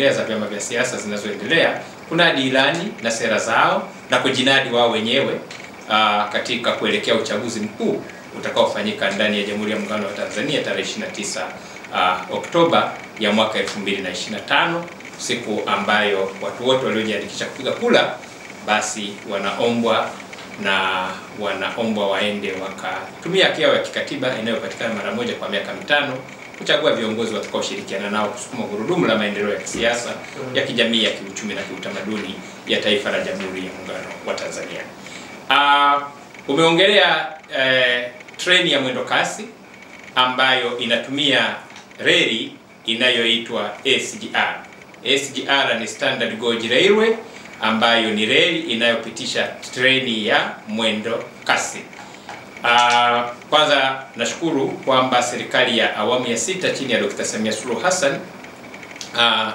zinazoendelea za vyama vya siasa zinazoendelea kunadi ilani na sera zao na kujinadi wao wenyewe katika kuelekea uchaguzi mkuu utakaofanyika ndani ya Jamhuri ya Muungano wa Tanzania tarehe 29 Oktoba ya mwaka 2025, siku ambayo watu wote waliojiandikisha kupiga kura basi wanaombwa waende wakatumia haki yao ya kikatiba inayopatikana mara moja kwa miaka 5 kuchagua viongozi watakaoshirikiana nao kusukuma gurudumu la maendeleo ya kisiasa, ya kijamii, ya kiuchumi na kiutamaduni ya taifa la Jamhuri ya Muungano wa Tanzania. Umeongelea treni ya mwendo kasi ambayo inatumia reli inayoitwa SGR. SGR ni Standard Gauge Railway, ambayo ni reli inayopitisha treni ya mwendo kasi. Kwanza nashukuru kwamba serikali ya awamu ya 6 chini ya Dr. Samia Suluhu Hassan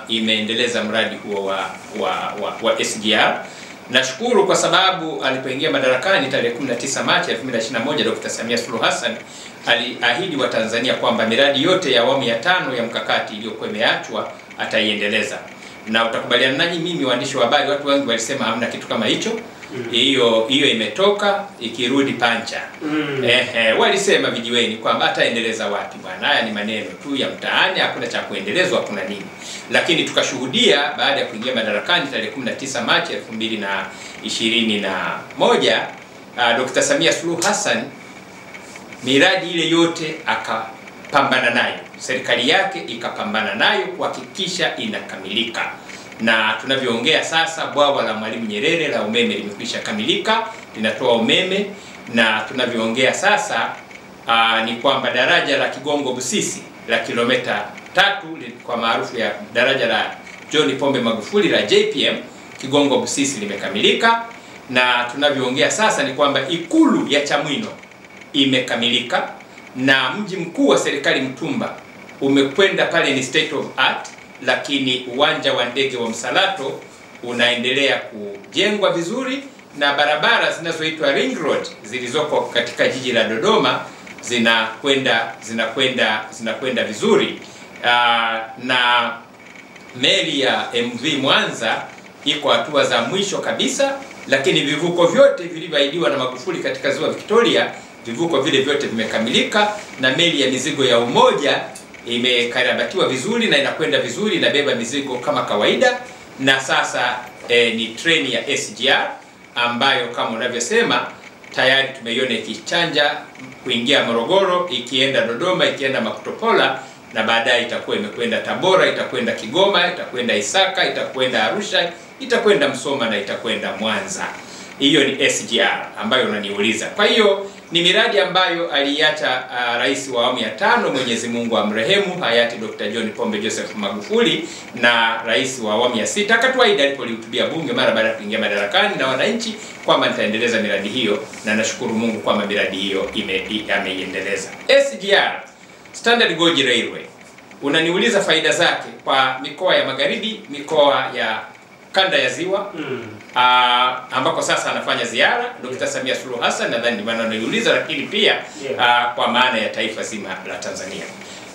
imeendeleza mradi huo wa SGR. Nashukuru kwa sababu alipoingia madarakani tarehe 19 Machi 2021, Dr. Samia Suluhu Hassan aliahidi wa Tanzania kwamba miradi yote ya awamu ya 5 ya mkakati iliyokuwa imeachwa ataiendeleza. Na utakubaliana nanyi, mimi waandishi wa habari, watu wengi walisema hamna kitu kama hicho. Hiyo imetoka ikirudi pancha. Walisema vijiweni kwamba ataendeleza wapi bwana, haya ni maneno tu ya mtaani, hakuna cha kuendelezwa, hakuna nini. Lakini tukashuhudia baada ya kuingia madarakani tarehe 19 Machi 2021, Dr. Samia Suluhu Hassan miradi ile yote akapambana nayo, serikali yake ikapambana nayo kuhakikisha inakamilika. Na tunavyoongea sasa, bwawa la Mwalimu Nyerere la umeme limekwisha kamilika, linatoa umeme. Na tunavyoongea sasa ni kwamba daraja la Kigongo Busisi la kilomita 3 kwa maarufu ya daraja la John Pombe Magufuli la JPM Kigongo Busisi limekamilika. Na tunavyoongea sasa ni kwamba ikulu ya Chamwino imekamilika, na mji mkuu wa serikali Mtumba umekwenda pale, ni state of art. Lakini uwanja wa ndege wa Msalato unaendelea kujengwa vizuri, na barabara zinazoitwa ring road zilizoko katika jiji la Dodoma zinakwenda vizuri. Na meli ya MV Mwanza iko hatua za mwisho kabisa, lakini vivuko vyote vilivyoahidiwa na Magufuli katika ziwa Victoria, vivuko vile vyote vimekamilika, na meli ya mizigo ya Umoja imekarabatiwa vizuri na inakwenda vizuri, inabeba mizigo kama kawaida. Na sasa ni treni ya SGR ambayo kama unavyosema tayari tumeiona ikichanja kuingia Morogoro, ikienda Dodoma, ikienda Makutopola, na baadaye itakuwa imekwenda Tabora, itakwenda Kigoma, itakwenda Isaka, itakwenda Arusha, itakwenda Msoma na itakwenda Mwanza. Hiyo ni SGR ambayo unaniuliza. Kwa hiyo ni miradi ambayo aliacha rais wa awamu ya 5, Mwenyezi Mungu amrehemu, hayati Dr. John Pombe Joseph Magufuli, na rais wa awamu ya 6 akatuahidi alipolihutubia bunge mara baada ya kuingia madarakani na wananchi kwamba nitaendeleza miradi hiyo, na nashukuru Mungu kwamba miradi hiyo ameiendeleza. SGR, Standard Gauge Railway, unaniuliza faida zake kwa mikoa ya magharibi, mikoa ya kanda ya ziwa ambako sasa anafanya ziara Dr. Samia Suluhu Hassan, nadhani maana ananiuliza, lakini pia kwa maana ya taifa zima la Tanzania.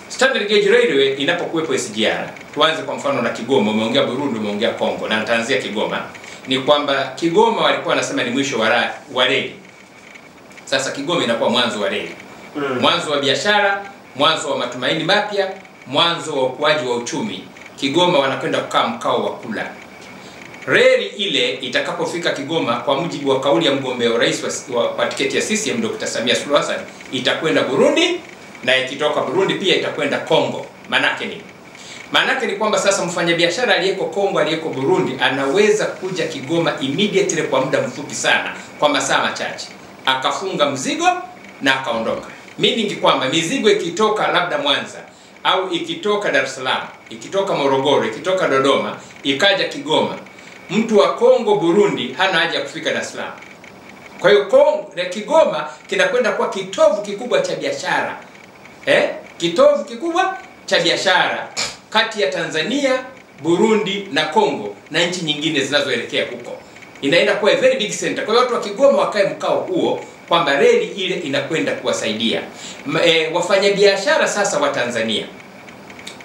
Standard Gauge Railway inapokuwepo SGR, tuanze kwa mfano na Kigoma. Umeongea Burundi, umeongea Kongo, na nitaanzia Kigoma. Ni kwamba Kigoma walikuwa wanasema ni mwisho wa reli. Sasa Kigoma inakuwa mwanzo wa reli, mwanzo wa biashara, mwanzo wa matumaini mapya, mwanzo wa ukuaji wa uchumi. Kigoma wanakwenda kukaa mkao wa kula. Reli ile itakapofika Kigoma, kwa mujibu wa kauli ya mgombea urais wa tiketi ya CCM Dr. Samia Suluhu Hassan, itakwenda Burundi, na ikitoka Burundi pia itakwenda Kongo. Manake nini? Manake ni kwamba sasa mfanyabiashara aliyeko Kongo, aliyeko Burundi anaweza kuja Kigoma immediately kwa muda mfupi sana, kwa masaa machache, akafunga mzigo na akaondoka. Meaning kwamba mizigo ikitoka labda Mwanza au ikitoka Dar es Salaam, ikitoka Morogoro, ikitoka Dodoma, ikaja Kigoma, mtu wa Kongo Burundi hana haja ya kufika Dar es Salaam. Kwa hiyo Kigoma kinakwenda kwa kitovu kikubwa cha biashara. Kitovu kikubwa cha biashara kati ya Tanzania, Burundi na Kongo na nchi nyingine zinazoelekea huko. Inaenda kuwa a very big center. Kwa hiyo watu wa Kigoma wakae mkao huo kwamba reli ile inakwenda kuwasaidia wafanyabiashara sasa wa Tanzania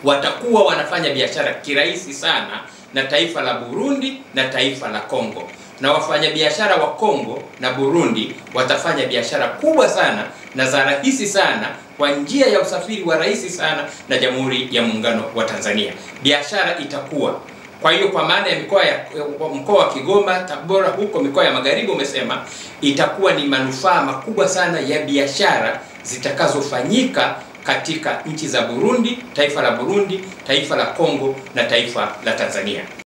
watakuwa wanafanya biashara kirahisi sana na taifa la Burundi na taifa la Kongo, na wafanyabiashara wa Kongo na Burundi watafanya biashara kubwa sana na za rahisi sana kwa njia ya usafiri wa rahisi sana na Jamhuri ya Muungano wa Tanzania. Biashara itakuwa. Kwa hiyo kwa maana ya mkoa wa Kigoma, Tabora, huko mikoa ya magharibi umesema, itakuwa ni manufaa makubwa sana ya biashara zitakazofanyika katika nchi za Burundi, taifa la Burundi, taifa la Kongo na taifa la Tanzania.